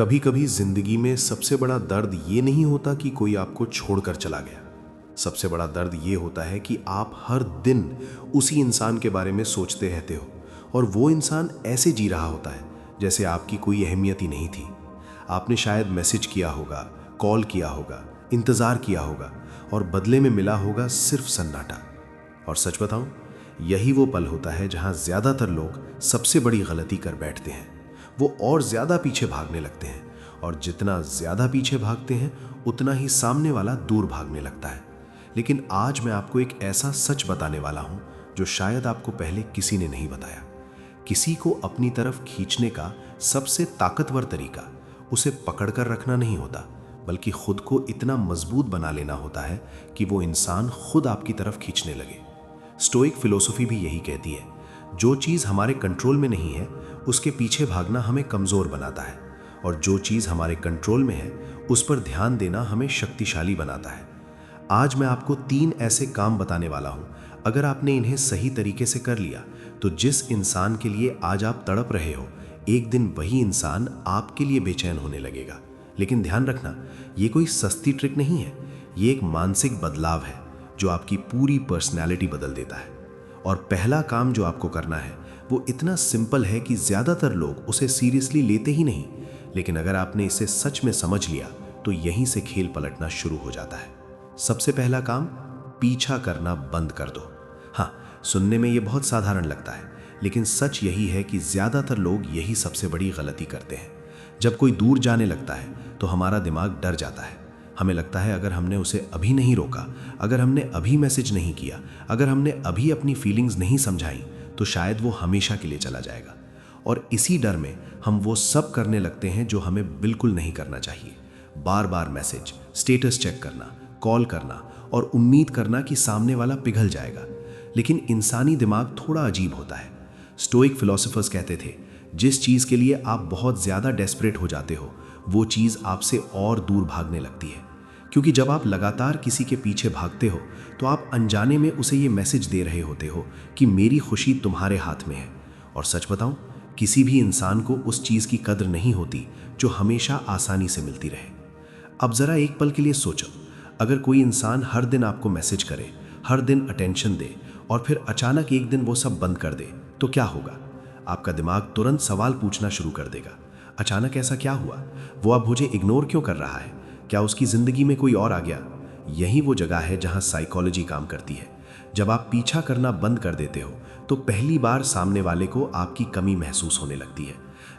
कभी कभी जिंदगी में सबसे बड़ा दर्द ये नहीं होता कि कोई आपको छोड़कर चला गया। सबसे बड़ा दर्द ये होता है कि आप हर दिन उसी इंसान के बारे में सोचते रहते हो और वो इंसान ऐसे जी रहा होता है जैसे आपकी कोई अहमियत ही नहीं थी। आपने शायद मैसेज किया होगा, कॉल किया होगा, इंतज़ार किया होगा और बदले में मिला होगा सिर्फ सन्नाटा। और सच बताऊं, यही वो पल होता है जहां ज़्यादातर लोग सबसे बड़ी गलती कर बैठते हैं। वो और ज़्यादा पीछे भागने लगते हैं और जितना ज़्यादा पीछे भागते हैं उतना ही सामने वाला दूर भागने लगता है। लेकिन आज मैं आपको एक ऐसा सच बताने वाला हूं जो शायद आपको पहले किसी ने नहीं बताया। किसी को अपनी तरफ खींचने का सबसे ताकतवर तरीका उसे पकड़कर रखना नहीं होता, बल्कि खुद को इतना मजबूत बना लेना होता है कि वो इंसान खुद आपकी तरफ खींचने लगे। स्टोइक फिलॉसफी भी यही कहती है, जो चीज़ हमारे कंट्रोल में नहीं है उसके पीछे भागना हमें कमज़ोर बनाता है और जो चीज़ हमारे कंट्रोल में है उस पर ध्यान देना हमें शक्तिशाली बनाता है। आज मैं आपको 3 ऐसे काम बताने वाला हूं, अगर आपने इन्हें सही तरीके से कर लिया तो जिस इंसान के लिए आज आप तड़प रहे हो, एक दिन वही इंसान आपके लिए बेचैन होने लगेगा। लेकिन ध्यान रखना, ये कोई सस्ती ट्रिक नहीं है, ये एक मानसिक बदलाव है जो आपकी पूरी पर्सनैलिटी बदल देता है। और पहला काम जो आपको करना है वो इतना सिंपल है कि ज़्यादातर लोग उसे सीरियसली लेते ही नहीं, लेकिन अगर आपने इसे सच में समझ लिया तो यहीं से खेल पलटना शुरू हो जाता है। सबसे पहला काम, पीछा करना बंद कर दो। हाँ, सुनने में ये बहुत साधारण लगता है, लेकिन सच यही है कि ज़्यादातर लोग यही सबसे बड़ी गलती करते हैं। जब कोई दूर जाने लगता है तो हमारा दिमाग डर जाता है। हमें लगता है अगर हमने उसे अभी नहीं रोका, अगर हमने अभी मैसेज नहीं किया, अगर हमने अभी अपनी फीलिंग्स नहीं समझाई तो शायद वो हमेशा के लिए चला जाएगा। और इसी डर में हम वो सब करने लगते हैं जो हमें बिल्कुल नहीं करना चाहिए। बार बार मैसेज, स्टेटस चेक करना, कॉल करना और उम्मीद करना कि सामने वाला पिघल जाएगा। लेकिन इंसानी दिमाग थोड़ा अजीब होता है। स्टोइक फिलोसोफर्स कहते थे, जिस चीज़ के लिए आप बहुत ज़्यादा डेस्परेट हो जाते हो वो चीज़ आपसे और दूर भागने लगती है। क्योंकि जब आप लगातार किसी के पीछे भागते हो तो आप अनजाने में उसे ये मैसेज दे रहे होते हो कि मेरी खुशी तुम्हारे हाथ में है। और सच बताऊं, किसी भी इंसान को उस चीज़ की कद्र नहीं होती जो हमेशा आसानी से मिलती रहे। अब ज़रा एक पल के लिए सोचो, अगर कोई इंसान हर दिन आपको मैसेज करे, हर दिन अटेंशन दे और फिर अचानक एक दिन वो सब बंद कर दे तो क्या होगा? आपका दिमाग तुरंत सवाल पूछना शुरू कर देगा। अचानक ऐसा क्या हुआ? वो अब मुझे इग्नोर क्यों कर रहा है? क्या उसकी ज़िंदगी में कोई और आ गया? यही वो जगह है जहां साइकोलॉजी काम करती है। जब आप पीछा करना बंद कर देते हो तो पहली बार सामने वाले को आपकी कमी महसूस होने लगती है।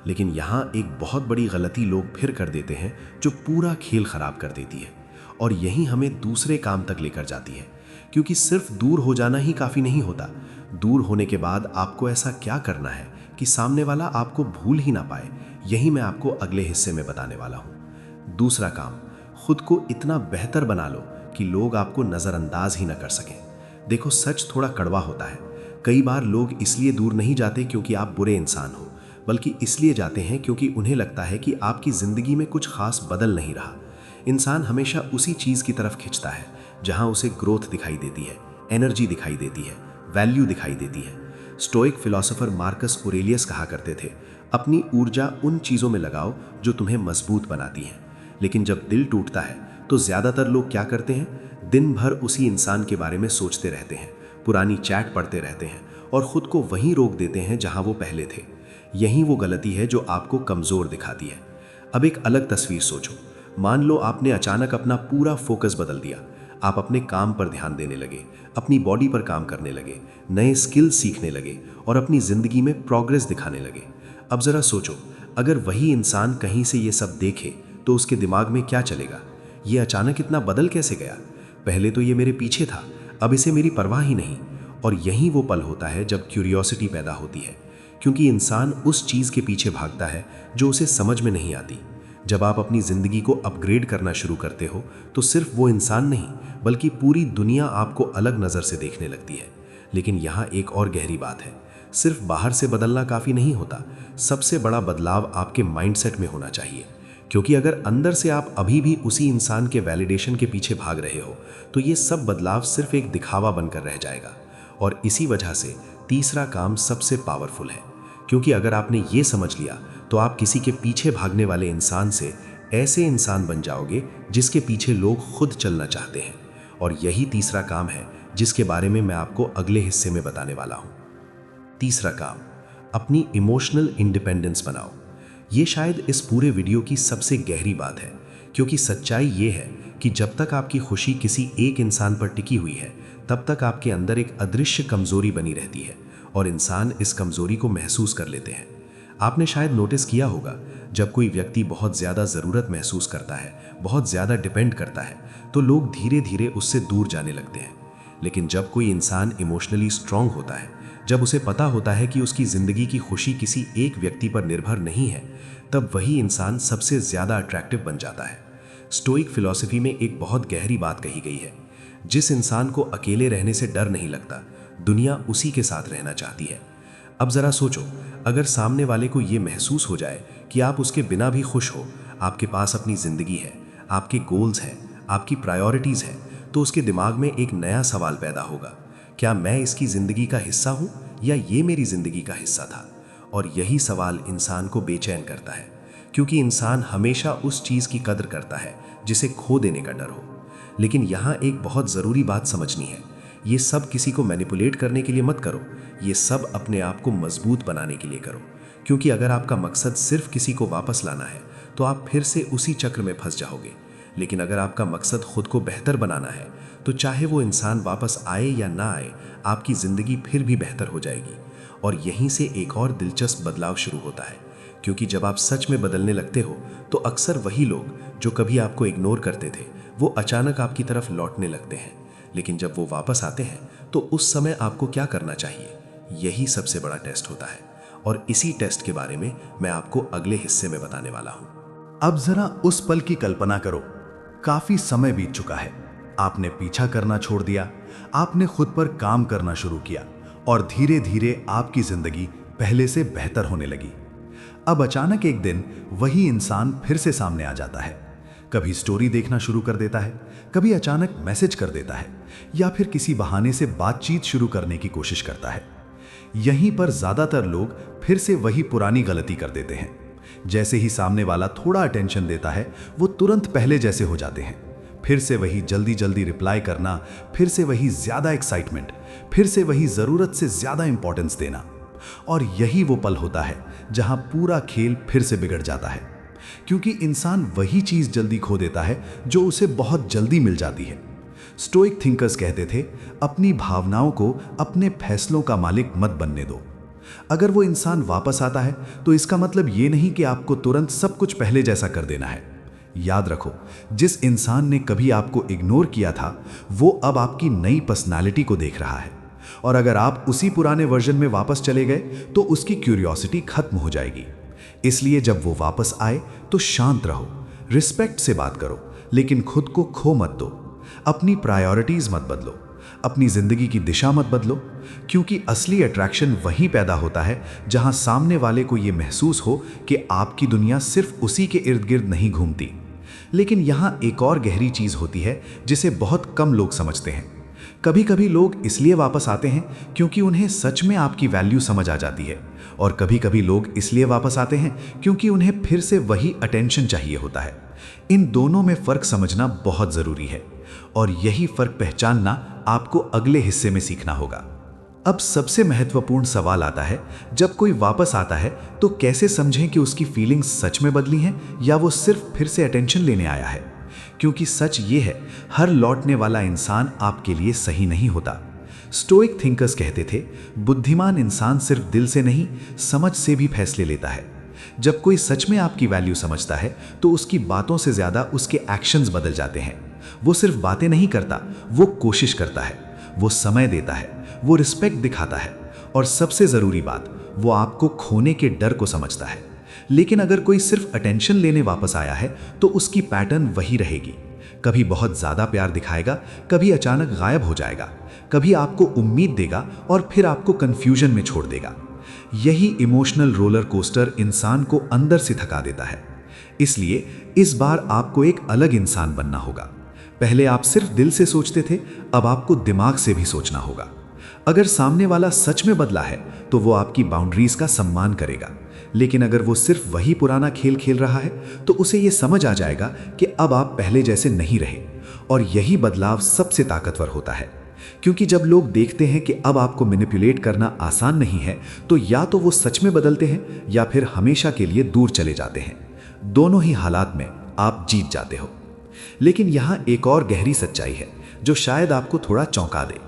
लेकिन यहाँ एक बहुत बड़ी गलती लोग फिर कर देते हैं जो पूरा खेल खराब कर देती है, और यही हमें दूसरे काम तक लेकर जाती है। क्योंकि सिर्फ दूर हो जाना ही काफ़ी नहीं होता। दूर होने के बाद आपको ऐसा क्या करना है कि सामने वाला आपको भूल ही ना पाए, यही मैं आपको अगले हिस्से में बताने वाला हूँ। दूसरा काम, खुद को इतना बेहतर बना लो कि लोग आपको नज़रअंदाज ही ना कर सकें। देखो, सच थोड़ा कड़वा होता है। कई बार लोग इसलिए दूर नहीं जाते क्योंकि आप बुरे इंसान हो, बल्कि इसलिए जाते हैं क्योंकि उन्हें लगता है कि आपकी ज़िंदगी में कुछ खास बदल नहीं रहा। इंसान हमेशा उसी चीज़ की तरफ खिंचता है जहां उसे ग्रोथ दिखाई देती है, एनर्जी दिखाई देती है, वैल्यू दिखाई देती है। स्टोइक फिलोसोफर मार्कस ऑरेलियस कहा करते थे, अपनी ऊर्जा उन चीज़ों में लगाओ जो तुम्हें मजबूत बनाती हैं। लेकिन जब दिल टूटता है तो ज़्यादातर लोग क्या करते हैं? दिन भर उसी इंसान के बारे में सोचते रहते हैं, पुरानी चैट पढ़ते रहते हैं और ख़ुद को वहीं रोक देते हैं जहां वो पहले थे। यही वो गलती है जो आपको कमज़ोर दिखाती है। अब एक अलग तस्वीर सोचो। मान लो आपने अचानक अपना पूरा फोकस बदल दिया। आप अपने काम पर ध्यान देने लगे, अपनी बॉडी पर काम करने लगे, नए स्किल सीखने लगे और अपनी ज़िंदगी में प्रोग्रेस दिखाने लगे। अब ज़रा सोचो, अगर वही इंसान कहीं से ये सब देखे तो उसके दिमाग में क्या चलेगा? ये अचानक इतना बदल कैसे गया? पहले तो ये मेरे पीछे था, अब इसे मेरी परवाह ही नहीं। और यही वो पल होता है जब क्यूरियोसिटी पैदा होती है, क्योंकि इंसान उस चीज़ के पीछे भागता है जो उसे समझ में नहीं आती। जब आप अपनी ज़िंदगी को अपग्रेड करना शुरू करते हो तो सिर्फ वो इंसान नहीं, बल्कि पूरी दुनिया आपको अलग नज़र से देखने लगती है। लेकिन यहाँ एक और गहरी बात है, सिर्फ बाहर से बदलना काफ़ी नहीं होता। सबसे बड़ा बदलाव आपके माइंडसेट में होना चाहिए। क्योंकि अगर अंदर से आप अभी भी उसी इंसान के वैलिडेशन के पीछे भाग रहे हो तो ये सब बदलाव सिर्फ एक दिखावा बनकर रह जाएगा। और इसी वजह से तीसरा काम सबसे पावरफुल है, क्योंकि अगर आपने ये समझ लिया तो आप किसी के पीछे भागने वाले इंसान से ऐसे इंसान बन जाओगे जिसके पीछे लोग खुद चलना चाहते हैं। और यही तीसरा काम है जिसके बारे में मैं आपको अगले हिस्से में बताने वाला हूं। तीसरा काम, अपनी इमोशनल इंडिपेंडेंस बनाओ। ये शायद इस पूरे वीडियो की सबसे गहरी बात है, क्योंकि सच्चाई ये है कि जब तक आपकी खुशी किसी एक इंसान पर टिकी हुई है तब तक आपके अंदर एक अदृश्य कमजोरी बनी रहती है और इंसान इस कमजोरी को महसूस कर लेते हैं। आपने शायद नोटिस किया होगा, जब कोई व्यक्ति बहुत ज़्यादा ज़रूरत महसूस करता है, बहुत ज़्यादा डिपेंड करता है, तो लोग धीरे धीरे उससे दूर जाने लगते हैं। लेकिन जब कोई इंसान इमोशनली स्ट्रांग होता है, जब उसे पता होता है कि उसकी ज़िंदगी की खुशी किसी एक व्यक्ति पर निर्भर नहीं है, तब वही इंसान सबसे ज़्यादा अट्रैक्टिव बन जाता है। स्टोइक फिलॉसफी में एक बहुत गहरी बात कही गई है, जिस इंसान को अकेले रहने से डर नहीं लगता, दुनिया उसी के साथ रहना चाहती है। अब ज़रा सोचो, अगर सामने वाले को ये महसूस हो जाए कि आप उसके बिना भी खुश हो, आपके पास अपनी ज़िंदगी है, आपके गोल्स हैं, आपकी प्रायोरिटीज़ हैं, तो उसके दिमाग में एक नया सवाल पैदा होगा, क्या मैं इसकी ज़िंदगी का हिस्सा हूँ या ये मेरी ज़िंदगी का हिस्सा था? और यही सवाल इंसान को बेचैन करता है, क्योंकि इंसान हमेशा उस चीज़ की कदर करता है जिसे खो देने का डर हो। लेकिन यहाँ एक बहुत ज़रूरी बात समझनी है, ये सब किसी को मैनिपुलेट करने के लिए मत करो, ये सब अपने आप को मजबूत बनाने के लिए करो। क्योंकि अगर आपका मकसद सिर्फ किसी को वापस लाना है तो आप फिर से उसी चक्र में फंस जाओगे। लेकिन अगर आपका मकसद खुद को बेहतर बनाना है तो चाहे वो इंसान वापस आए या ना आए, आपकी ज़िंदगी फिर भी बेहतर हो जाएगी। और यहीं से एक और दिलचस्प बदलाव शुरू होता है, क्योंकि जब आप सच में बदलने लगते हो तो अक्सर वही लोग जो कभी आपको इग्नोर करते थे वो अचानक आपकी तरफ लौटने लगते हैं। लेकिन जब वो वापस आते हैं तो उस समय आपको क्या करना चाहिए, यही सबसे बड़ा टेस्ट होता है। और इसी टेस्ट के बारे में मैं आपको अगले हिस्से में बताने वाला हूं। अब जरा उस पल की कल्पना करो, काफी समय बीत चुका है, आपने पीछा करना छोड़ दिया, आपने खुद पर काम करना शुरू किया और धीरे धीरे आपकी जिंदगी पहले से बेहतर होने लगी। अब अचानक एक दिन वही इंसान फिर से सामने आ जाता है। कभी स्टोरी देखना शुरू कर देता है, कभी अचानक मैसेज कर देता है, या फिर किसी बहाने से बातचीत शुरू करने की कोशिश करता है। यहीं पर ज्यादातर लोग फिर से वही पुरानी गलती कर देते हैं। जैसे ही सामने वाला थोड़ा अटेंशन देता है, वो तुरंत पहले जैसे हो जाते हैं। फिर से वही जल्दी जल्दी रिप्लाई करना, फिर से वही ज्यादा एक्साइटमेंट, फिर से वही जरूरत से ज्यादा इंपॉर्टेंस देना। और यही वो पल होता है जहां पूरा खेल फिर से बिगड़ जाता है, क्योंकि इंसान वही चीज जल्दी खो देता है जो उसे बहुत जल्दी मिल जाती है। स्टोइक थिंकर्स कहते थे, अपनी भावनाओं को अपने फैसलों का मालिक मत बनने दो। अगर वो इंसान वापस आता है तो इसका मतलब ये नहीं कि आपको तुरंत सब कुछ पहले जैसा कर देना है। याद रखो, जिस इंसान ने कभी आपको इग्नोर किया था वो अब आपकी नई पर्सनालिटी को देख रहा है, और अगर आप उसी पुराने वर्जन में वापस चले गए तो उसकी क्यूरियोसिटी खत्म हो जाएगी। इसलिए जब वो वापस आए तो शांत रहो, रिस्पेक्ट से बात करो, लेकिन खुद को खो मत दो। अपनी प्रायोरिटीज मत बदलो, अपनी जिंदगी की दिशा मत बदलो, क्योंकि असली अट्रैक्शन वहीं पैदा होता है जहां सामने वाले को यह महसूस हो कि आपकी दुनिया सिर्फ उसी के इर्द गिर्द नहीं घूमती। लेकिन यहां एक और गहरी चीज होती है जिसे बहुत कम लोग समझते हैं। कभी कभी लोग इसलिए वापस आते हैं क्योंकि उन्हें सच में आपकी वैल्यू समझ आ जाती है, और कभी कभी लोग इसलिए वापस आते हैं क्योंकि उन्हें फिर से वही अटेंशन चाहिए होता है। इन दोनों में फर्क समझना बहुत जरूरी है, और यही फर्क पहचानना आपको अगले हिस्से में सीखना होगा। अब सबसे महत्वपूर्ण सवाल आता है, जब कोई वापस आता है तो कैसे समझें कि उसकी फीलिंग्स सच में बदली हैं या वो सिर्फ फिर से अटेंशन लेने आया है। क्योंकि सच ये है, हर लौटने वाला इंसान आपके लिए सही नहीं होता। स्टोइक थिंकर्स कहते थे, बुद्धिमान इंसान सिर्फ दिल से नहीं, समझ से भी फैसले लेता है। जब कोई सच में आपकी वैल्यू समझता है तो उसकी बातों से ज्यादा उसके एक्शंस बदल जाते हैं। वो सिर्फ बातें नहीं करता, वो कोशिश करता है, वो समय देता है, वो रिस्पेक्ट दिखाता है, और सबसे जरूरी बात, वो आपको खोने के डर को समझता है। लेकिन अगर कोई सिर्फ अटेंशन लेने वापस आया है तो उसकी पैटर्न वही रहेगी। कभी बहुत ज्यादा प्यार दिखाएगा, कभी अचानक गायब हो जाएगा, कभी आपको उम्मीद देगा और फिर आपको कंफ्यूजन में छोड़ देगा। यही इमोशनल रोलर कोस्टर इंसान को अंदर से थका देता है। इसलिए इस बार आपको एक अलग इंसान बनना होगा। पहले आप सिर्फ दिल से सोचते थे, अब आपको दिमाग से भी सोचना होगा। अगर सामने वाला सच में बदला है तो वो आपकी बाउंड्रीज का सम्मान करेगा, लेकिन अगर वो सिर्फ वही पुराना खेल खेल रहा है तो उसे ये समझ आ जाएगा कि अब आप पहले जैसे नहीं रहे। और यही बदलाव सबसे ताकतवर होता है, क्योंकि जब लोग देखते हैं कि अब आपको मैनिपुलेट करना आसान नहीं है तो या तो वो सच में बदलते हैं या फिर हमेशा के लिए दूर चले जाते हैं। दोनों ही हालात में आप जीत जाते हो। लेकिन यहाँ एक और गहरी सच्चाई है जो शायद आपको थोड़ा चौंका दे।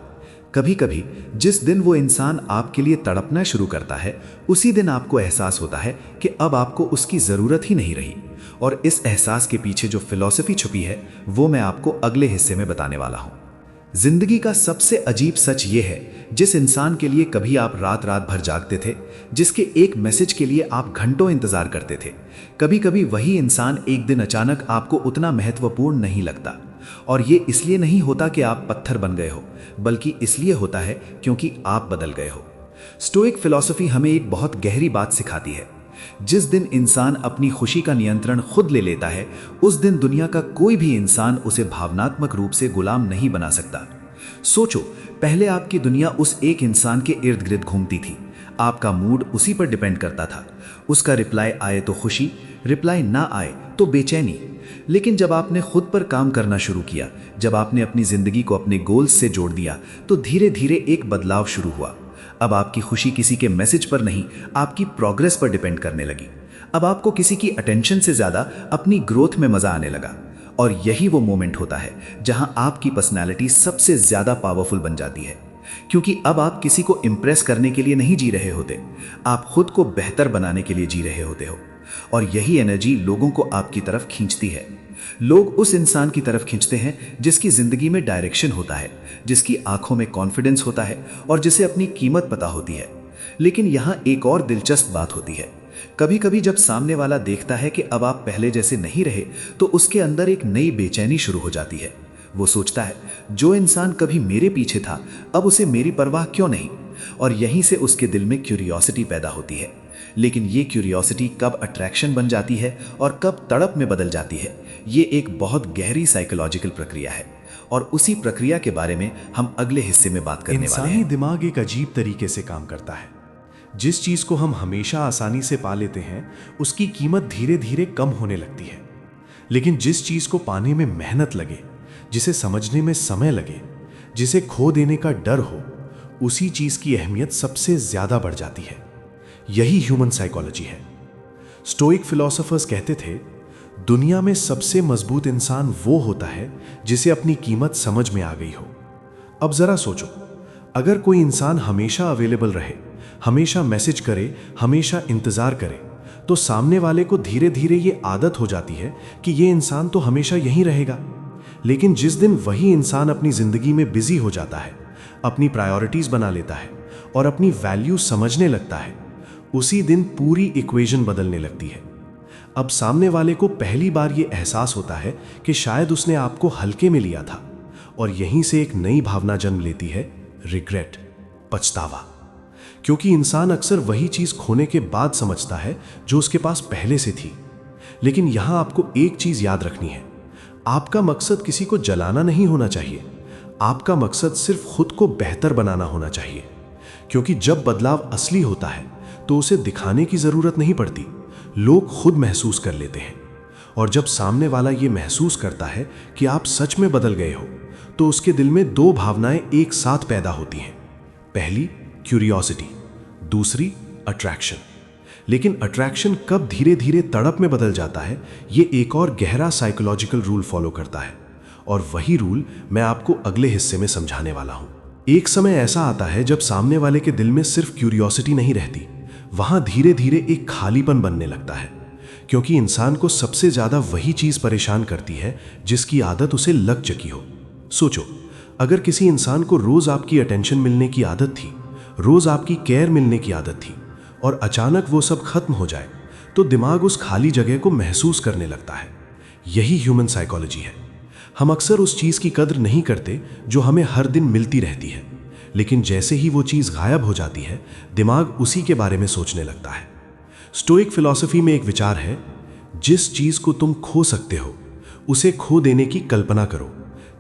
कभी कभी जिस दिन वो इंसान आपके लिए तड़पना शुरू करता है, उसी दिन आपको एहसास होता है कि अब आपको उसकी ज़रूरत ही नहीं रही। और इस एहसास के पीछे जो फिलॉसफी छुपी है वो मैं आपको अगले हिस्से में बताने वाला हूँ। जिंदगी का सबसे अजीब सच ये है, जिस इंसान के लिए कभी आप रात रात भर जागते थे, जिसके एक मैसेज के लिए आप घंटों इंतजार करते थे, कभी कभी वही इंसान एक दिन अचानक आपको उतना महत्वपूर्ण नहीं लगता। और ये इसलिए नहीं होता कि आप पत्थर बन गए हो, बल्कि इसलिए होता है क्योंकि आप बदल गए हो। स्टोइक फिलॉसफी हमें एक बहुत गहरी बात सिखाती है। जिस दिन इंसान अपनी खुशी का नियंत्रण खुद ले लेता है, उस दिन दुनिया का कोई भी इंसान उसे भावनात्मक रूप से गुलाम नहीं बना सकता। सोचो, पहले आपकी दुनिया उस एक इंसान के इर्द गिर्द घूमती थी। आपका मूड उसी पर डिपेंड करता था। उसका रिप्लाई आए तो खुशी, रिप्लाई ना आए तो बेचैनी। लेकिन जब आपने खुद पर काम करना शुरू किया, जब आपने अपनी जिंदगी को अपने गोल्स से जोड़ दिया, तो धीरे धीरे एक बदलाव शुरू हुआ। अब आपकी खुशी किसी के मैसेज पर नहीं, आपकी प्रोग्रेस पर डिपेंड करने लगी। अब आपको किसी की अटेंशन से ज्यादा अपनी ग्रोथ में मजा आने लगा। और यही वो मोमेंट होता है जहां आपकी पर्सनैलिटी सबसे ज्यादा पावरफुल बन जाती है, क्योंकि अब आप किसी को इम्प्रेस करने के लिए नहीं जी रहे होते, आप खुद को बेहतर बनाने के लिए जी रहे होते हो। और यही एनर्जी लोगों को आपकी तरफ खींचती है। लोग उस इंसान की तरफ खींचते हैं जिसकी जिंदगी में डायरेक्शन होता है, जिसकी आंखों में कॉन्फिडेंस होता है और जिसे अपनी कीमत पता होती है। लेकिन यहाँ एक और दिलचस्प बात होती है। कभी कभी जब सामने वाला देखता है कि अब आप पहले जैसे नहीं रहे, तो उसके अंदर एक नई बेचैनी शुरू हो जाती है। वो सोचता है, जो इंसान कभी मेरे पीछे था, अब उसे मेरी परवाह क्यों नहीं। और यहीं से उसके दिल में क्यूरियोसिटी पैदा होती है। लेकिन ये क्यूरियोसिटी कब अट्रैक्शन बन जाती है और कब तड़प में बदल जाती है, ये एक बहुत गहरी साइकोलॉजिकल प्रक्रिया है। और उसी प्रक्रिया के बारे में हम अगले हिस्से में बात करने वाले हैं। इंसानी दिमाग एक अजीब तरीके से काम करता है। जिस चीज को हम हमेशा आसानी से पा लेते हैं, उसकी कीमत धीरे धीरे कम होने लगती है। लेकिन जिस चीज को पाने में मेहनत लगे, जिसे समझने में समय लगे, जिसे खो देने का डर हो, उसी चीज की अहमियत सबसे ज्यादा बढ़ जाती है। यही ह्यूमन साइकोलॉजी है। स्टोइक फिलोसोफर्स कहते थे, दुनिया में सबसे मजबूत इंसान वो होता है जिसे अपनी कीमत समझ में आ गई हो। अब जरा सोचो, अगर कोई इंसान हमेशा अवेलेबल रहे, हमेशा मैसेज करे, हमेशा इंतजार करे, तो सामने वाले को धीरे धीरे ये आदत हो जाती है कि ये इंसान तो हमेशा यहीं रहेगा। लेकिन जिस दिन वही इंसान अपनी जिंदगी में बिजी हो जाता है, अपनी प्रायोरिटीज बना लेता है और अपनी वैल्यू समझने लगता है, उसी दिन पूरी इक्वेशन बदलने लगती है। अब सामने वाले को पहली बार ये एहसास होता है कि शायद उसने आपको हल्के में लिया था। और यहीं से एक नई भावना जन्म लेती है, रिग्रेट, पछतावा। क्योंकि इंसान अक्सर वही चीज खोने के बाद समझता है जो उसके पास पहले से थी। लेकिन यहां आपको एक चीज याद रखनी है, आपका मकसद किसी को जलाना नहीं होना चाहिए। आपका मकसद सिर्फ खुद को बेहतर बनाना होना चाहिए। क्योंकि जब बदलाव असली होता है तो उसे दिखाने की जरूरत नहीं पड़ती, लोग खुद महसूस कर लेते हैं। और जब सामने वाला ये महसूस करता है कि आप सच में बदल गए हो, तो उसके दिल में दो भावनाएं एक साथ पैदा होती हैं। पहली क्यूरियोसिटी, दूसरी अट्रैक्शन। लेकिन अट्रैक्शन कब धीरे धीरे तड़प में बदल जाता है, ये एक और गहरा साइकोलॉजिकल रूल फॉलो करता है। और वही रूल मैं आपको अगले हिस्से में समझाने वाला हूं। एक समय ऐसा आता है जब सामने वाले के दिल में सिर्फ क्यूरियोसिटी नहीं रहती, वहां धीरे धीरे एक खालीपन बनने लगता है। क्योंकि इंसान को सबसे ज्यादा वही चीज परेशान करती है जिसकी आदत उसे लग चुकी हो। सोचो, अगर किसी इंसान को रोज आपकी अटेंशन मिलने की आदत थी, रोज आपकी केयर मिलने की आदत थी, और अचानक वो सब खत्म हो जाए, तो दिमाग उस खाली जगह को महसूस करने लगता है। यही ह्यूमन साइकोलॉजी है। हम अक्सर उस चीज की कद्र नहीं करते जो हमें हर दिन मिलती रहती है, लेकिन जैसे ही वो चीज गायब हो जाती है, दिमाग उसी के बारे में सोचने लगता है। स्टोइक फिलॉसफी में एक विचार है, जिस चीज को तुम खो सकते हो, उसे खो देने की कल्पना करो,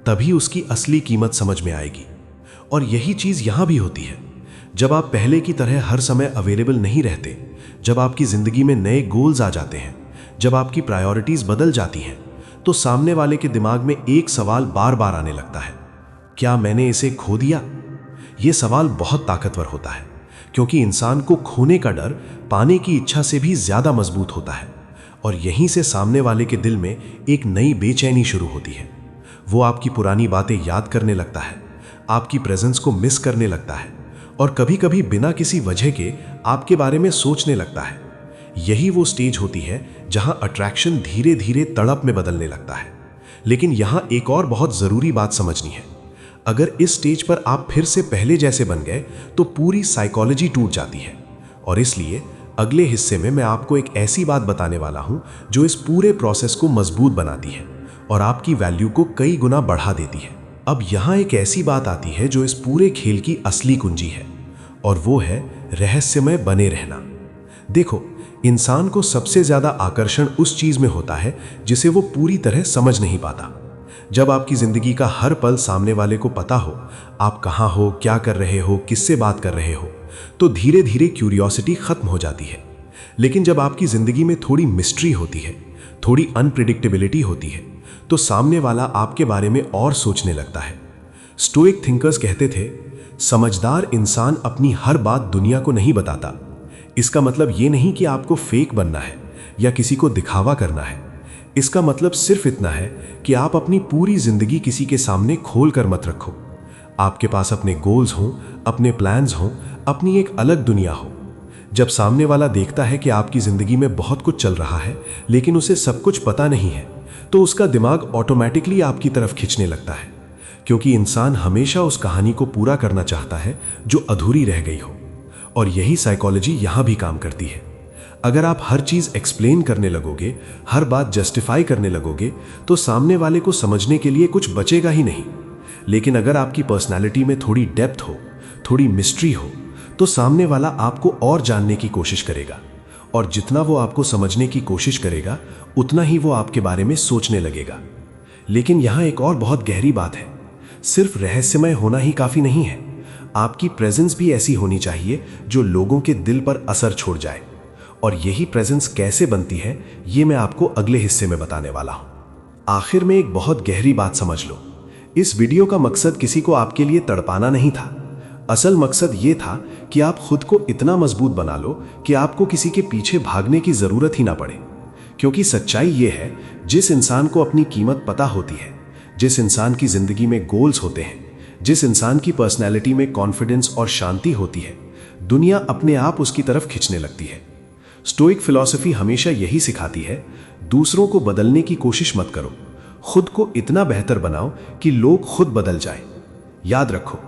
तभी उसकी असली कीमत समझ में आएगी। और यही चीज़ यहाँ भी होती है। जब आप पहले की तरह हर समय अवेलेबल नहीं रहते, जब आपकी ज़िंदगी में नए गोल्स आ जाते हैं, जब आपकी प्रायोरिटीज़ बदल जाती हैं, तो सामने वाले के दिमाग में एक सवाल बार बार आने लगता है, क्या मैंने इसे खो दिया? ये सवाल बहुत ताकतवर होता है, क्योंकि इंसान को खोने का डर पाने की इच्छा से भी ज़्यादा मजबूत होता है। और यहीं से सामने वाले के दिल में एक नई बेचैनी शुरू होती है। वो आपकी पुरानी बातें याद करने लगता है, आपकी प्रेजेंस को मिस करने लगता है, और कभी कभी बिना किसी वजह के आपके बारे में सोचने लगता है। यही वो स्टेज होती है जहां अट्रैक्शन धीरे धीरे तड़प में बदलने लगता है। लेकिन यहां एक और बहुत ज़रूरी बात समझनी है। अगर इस स्टेज पर आप फिर से पहले जैसे बन गए तो पूरी साइकोलॉजी टूट जाती है। और इसलिए अगले हिस्से में मैं आपको एक ऐसी बात बताने वाला हूं जो इस पूरे प्रोसेस को मजबूत बनाती है और आपकी वैल्यू को कई गुना बढ़ा देती है। अब यहां एक ऐसी बात आती है जो इस पूरे खेल की असली कुंजी है, और वो है रहस्यमय बने रहना। देखो, इंसान को सबसे ज़्यादा आकर्षण उस चीज़ में होता है जिसे वो पूरी तरह समझ नहीं पाता। जब आपकी ज़िंदगी का हर पल सामने वाले को पता हो, आप कहाँ हो, क्या कर रहे हो, किससे बात कर रहे हो, तो धीरे धीरे क्यूरियोसिटी खत्म हो जाती है। लेकिन जब आपकी ज़िंदगी में थोड़ी मिस्ट्री होती है, थोड़ी अनप्रिडिक्टेबिलिटी होती है, तो सामने वाला आपके बारे में और सोचने लगता है। स्टोइक थिंकर्स कहते थे, समझदार इंसान अपनी हर बात दुनिया को नहीं बताता। इसका मतलब ये नहीं कि आपको फेक बनना है या किसी को दिखावा करना है। इसका मतलब सिर्फ इतना है कि आप अपनी पूरी जिंदगी किसी के सामने खोल कर मत रखो। आपके पास अपने गोल्स हों, अपने प्लान्स हों, अपनी एक अलग दुनिया हो। जब सामने वाला देखता है कि आपकी जिंदगी में बहुत कुछ चल रहा है लेकिन उसे सब कुछ पता नहीं है, तो उसका दिमाग ऑटोमेटिकली आपकी तरफ खींचने लगता है, क्योंकि इंसान हमेशा उस कहानी को पूरा करना चाहता है जो अधूरी रह गई हो। और यही साइकोलॉजी यहां भी काम करती है। अगर आप हर चीज एक्सप्लेन करने लगोगे, हर बात जस्टिफाई करने लगोगे, तो सामने वाले को समझने के लिए कुछ बचेगा ही नहीं। लेकिन अगर आपकी पर्सनालिटी में थोड़ी डेप्थ हो, थोड़ी मिस्ट्री हो, तो सामने वाला आपको और जानने की कोशिश करेगा, और जितना वो आपको समझने की कोशिश करेगा उतना ही वो आपके बारे में सोचने लगेगा। लेकिन यहां एक और बहुत गहरी बात है, सिर्फ रहस्यमय होना ही काफी नहीं है। आपकी प्रेजेंस भी ऐसी होनी चाहिए जो लोगों के दिल पर असर छोड़ जाए। और यही प्रेजेंस कैसे बनती है, ये मैं आपको अगले हिस्से में बताने वाला हूं। आखिर में एक बहुत गहरी बात समझ लो, इस वीडियो का मकसद किसी को आपके लिए तड़पाना नहीं था। असल मकसद ये था कि आप खुद को इतना मजबूत बना लो कि आपको किसी के पीछे भागने की जरूरत ही ना पड़े। क्योंकि सच्चाई ये है, जिस इंसान को अपनी कीमत पता होती है, जिस इंसान की जिंदगी में गोल्स होते हैं, जिस इंसान की पर्सनैलिटी में कॉन्फिडेंस और शांति होती है, दुनिया अपने आप उसकी तरफ खिंचने लगती है। स्टोइक फिलॉसफी हमेशा यही सिखाती है, दूसरों को बदलने की कोशिश मत करो, खुद को इतना बेहतर बनाओ कि लोग खुद बदल जाएं। याद रखो,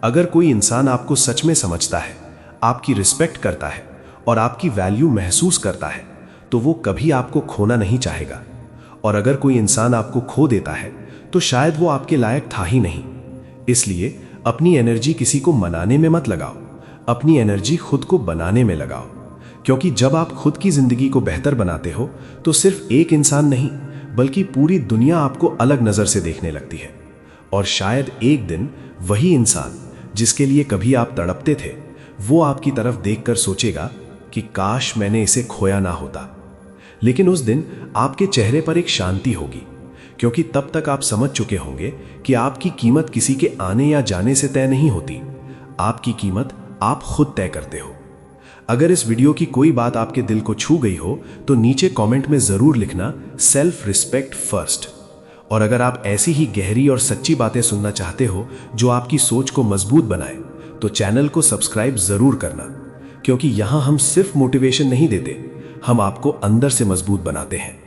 अगर कोई इंसान आपको सच में समझता है, आपकी रिस्पेक्ट करता है और आपकी वैल्यू महसूस करता है, तो वो कभी आपको खोना नहीं चाहेगा। और अगर कोई इंसान आपको खो देता है तो शायद वो आपके लायक था ही नहीं। इसलिए अपनी एनर्जी किसी को मनाने में मत लगाओ, अपनी एनर्जी खुद को बनाने में लगाओ। क्योंकि जब आप खुद की जिंदगी को बेहतर बनाते हो तो सिर्फ एक इंसान नहीं बल्कि पूरी दुनिया आपको अलग नजर से देखने लगती है। और शायद एक दिन वही इंसान जिसके लिए कभी आप तड़पते थे, वो आपकी तरफ देखकर सोचेगा कि काश मैंने इसे खोया ना होता। लेकिन उस दिन आपके चेहरे पर एक शांति होगी, क्योंकि तब तक आप समझ चुके होंगे कि आपकी कीमत किसी के आने या जाने से तय नहीं होती। आपकी कीमत आप खुद तय करते हो। अगर इस वीडियो की कोई बात आपके दिल को छू गई हो तो नीचे कमेंट में जरूर लिखना, सेल्फ रिस्पेक्ट फर्स्ट। और अगर आप ऐसी ही गहरी और सच्ची बातें सुनना चाहते हो जो आपकी सोच को मजबूत बनाए, तो चैनल को सब्सक्राइब जरूर करना, क्योंकि यहां हम सिर्फ मोटिवेशन नहीं देते, हम आपको अंदर से मजबूत बनाते हैं।